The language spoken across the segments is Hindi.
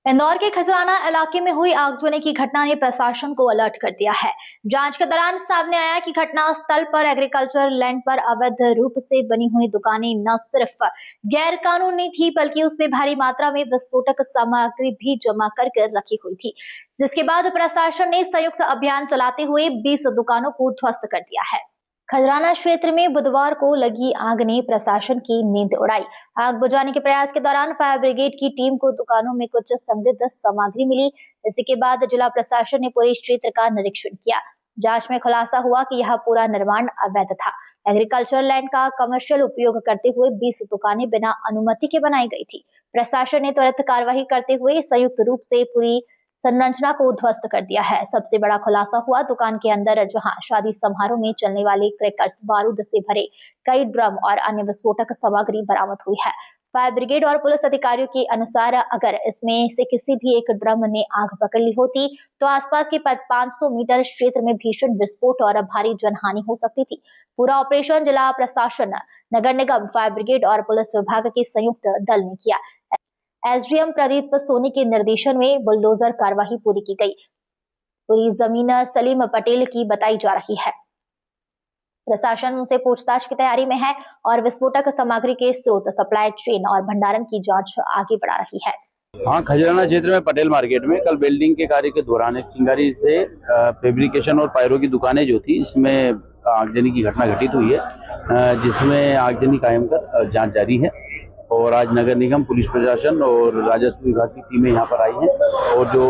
इंदौर के खजराना इलाके में हुई आगजनी की घटना ने प्रशासन को अलर्ट कर दिया है। जांच के दौरान सामने आया कि घटना स्थल पर एग्रीकल्चर लैंड पर अवैध रूप से बनी हुई दुकानें न सिर्फ गैर कानूनी थी, बल्कि उसमें भारी मात्रा में विस्फोटक सामग्री भी जमा करके रखी हुई थी, जिसके बाद प्रशासन ने संयुक्त अभियान चलाते हुए 20 दुकानों को ध्वस्त कर दिया है। खजराना क्षेत्र में बुधवार को लगी आग ने प्रशासन की नींद उड़ाई। आग बुझाने के प्रयास के दौरान फायर ब्रिगेड की टीम को दुकानों में कुछ संदिग्ध सामग्री मिली। इसी के बाद जिला प्रशासन ने पूरे क्षेत्र का निरीक्षण किया। जांच में खुलासा हुआ कि यह पूरा निर्माण अवैध था। एग्रीकल्चर लैंड का कमर्शियल उपयोग करते हुए 20 दुकानें बिना अनुमति के बनाई गई थी। प्रशासन ने तुरंत कार्रवाई करते हुए संयुक्त रूप से पूरी संरचना को ध्वस्त कर दिया है। सबसे बड़ा खुलासा हुआ दुकान के अंदर, जहां शादी समारोह में चलने वाले क्रैकर्स, बारूद से भरे कई ड्रम और अन्य विस्फोटक सामग्री बरामद हुई है। फायर ब्रिगेड और पुलिस अधिकारियों के अनुसार अगर इसमें से किसी भी एक ड्रम ने आग पकड़ ली होती तो आसपास के 500 मीटर क्षेत्र में भीषण विस्फोट और भारी जनहानि हो सकती थी। पूरा ऑपरेशन जिला प्रशासन, नगर निगम, फायर ब्रिगेड और पुलिस विभाग के संयुक्त दल ने किया। एसडीएम प्रदीप सोनी के निर्देशन में बुलडोजर कार्यवाही पूरी की गई। पूरी जमीन सलीम पटेल की बताई जा रही है। प्रशासन उनसे पूछताछ की तैयारी में है और विस्फोटक सामग्री के स्रोत, सप्लाई चेन और भंडारण की जांच आगे बढ़ा रही है। हाँ, खजराना क्षेत्र में पटेल मार्केट में कल वेल्डिंग के कार्य के दौरान एक चिंगारी से फैब्रिकेशन और पायरो की दुकानें जो थी, इसमें आगजनी की घटना घटित हुई है, जिसमें आगजनी कायम कर जांच जारी है। और आज नगर निगम, पुलिस प्रशासन और राजस्व विभाग की टीमें यहाँ पर आई हैं और जो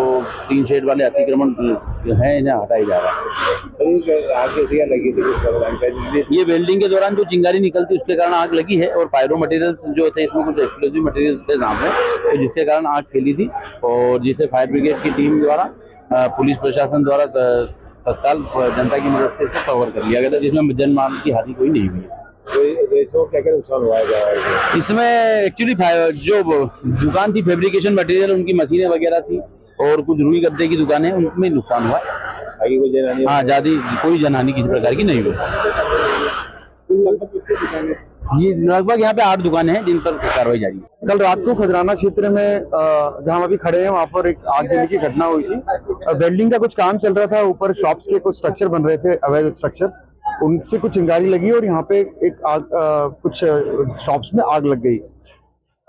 3 शेड वाले अतिक्रमण हैं इन्हें हटाया जा रहा है। आग कैसे लगी थी? ये वेल्डिंग के दौरान जो चिंगारी निकलती उसके कारण आग लगी है और पायरो मटेरियल्स जो थे इसमें कुछ एक्सप्लोजिव मटेरियल्स थे सामने, तो जिसके कारण आग फैली थी और जिसे फायर ब्रिगेड की टीम द्वारा, पुलिस प्रशासन द्वारा तत्काल जनता की मदद से कवर कर लिया गया था, जिसमें जनमान की हानि कोई नहीं हुई। क्या नुकसान हुआ है? इसमें एक्चुअली जो दुकान थी फैब्रिकेशन मटेरियल, उनकी मशीनें वगैरह थी और कुछ रुई गद्दे की दुकानें, उनमें नुकसान हुआ। आगे कोई जनहानि? हाँ, ज्यादा कोई जनहानि किसी प्रकार की नहीं हुई। ये लगभग यहाँ पे 8 दुकानें हैं जिन पर कार्रवाई जारी है। कल रात को खजराना क्षेत्र में जहाँ अभी खड़े हैं वहाँ पर एक आगजनी की घटना हुई थी। वेल्डिंग का कुछ काम चल रहा था, ऊपर शॉप्स के कुछ स्ट्रक्चर बन रहे थे, अवैध स्ट्रक्चर, उनसे कुछ चिंगारी लगी और यहाँ पे एक आग, कुछ शॉप्स में आग लग गई।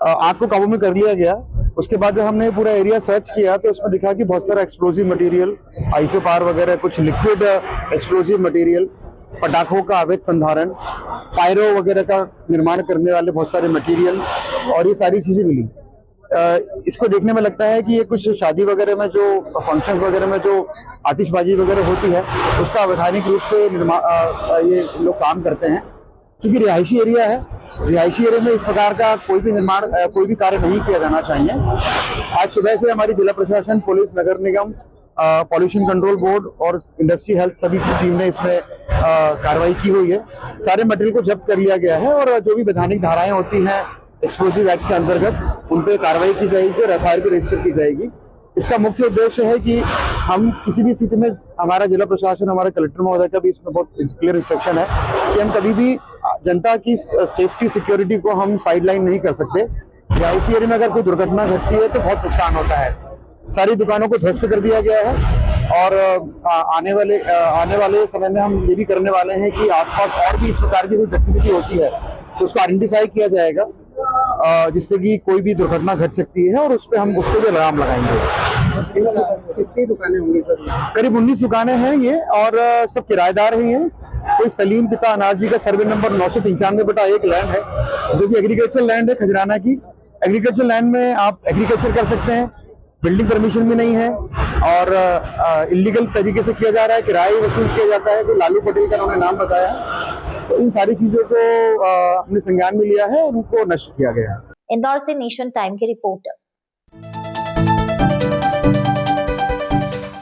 आग को काबू में कर लिया गया। उसके बाद जब हमने पूरा एरिया सर्च किया तो उसमें दिखा कि बहुत सारा एक्सप्लोजिव मटेरियल, आइसोपार वगैरह, कुछ लिक्विड एक्सप्लोजिव मटेरियल, पटाखों का अवैध संधारण, पायरो वगैरह का निर्माण करने वाले बहुत सारे मटेरियल और ये सारी चीजें मिली। इसको देखने में लगता है कि ये कुछ शादी वगैरह में, जो फंक्शंस वगैरह में जो आतिशबाजी वगैरह होती है, उसका अवैधानिक रूप से ये लोग काम करते हैं। क्योंकि रिहायशी एरिया है, रिहायशी एरिया में इस प्रकार का कोई भी निर्माण, कोई भी कार्य नहीं किया जाना चाहिए। आज सुबह से हमारी जिला प्रशासन, पुलिस, नगर निगम, पॉल्यूशन कंट्रोल बोर्ड और इंडस्ट्री हेल्थ सभी की टीम ने इसमें कार्रवाई की हुई है। सारे मटेरियल को जब्त कर लिया गया है और जो भी वैधानिक धाराएं होती हैं एक्सप्लोजिव एक्ट के अंतर्गत, उन पे कार्रवाई की जाएगी और एफआईआर भी रजिस्टर की जाएगी। इसका मुख्य उद्देश्य है कि हम किसी भी स्थिति में, हमारा जिला प्रशासन, हमारे कलेक्टर महोदय का भी इसमें बहुत क्लियर इंस्ट्रक्शन है कि हम कभी भी जनता की सेफ्टी, सिक्योरिटी को हम साइडलाइन नहीं कर सकते। रिहायशी एरिया में अगर कोई दुर्घटना घटती है तो बहुत नुकसान होता है। सारी दुकानों को ध्वस्त कर दिया गया है और आने वाले समय में हम ये भी करने वाले हैं कि आसपास और भी इस प्रकार की कोई गतिविधि होती है तो उसको आइडेंटिफाई किया जाएगा, जिससे कि कोई भी दुर्घटना घट सकती है और उस पर भी लगाम लगाएंगे। कितनी दुकानें होंगी सर? करीब 19 दुकानें हैं ये और सब किराएदार ही हैं। कोई सलीम पिता अनाज जी का सर्वे नंबर 995/1 लैंड है, जो कि एग्रीकल्चर लैंड है खजराना की। एग्रीकल्चर लैंड में आप एग्रीकल्चर कर सकते हैं, बिल्डिंग परमिशन भी नहीं है और इलीगल तरीके से किया जा रहा है, किराया वसूल किया जाता है। तो लालू पटेल का उन्होंने नाम बताया, तो इन सारी चीजों को हमने संज्ञान में लिया है और उनको नष्ट किया गया है। इंदौर से नेशन टाइम की रिपोर्ट।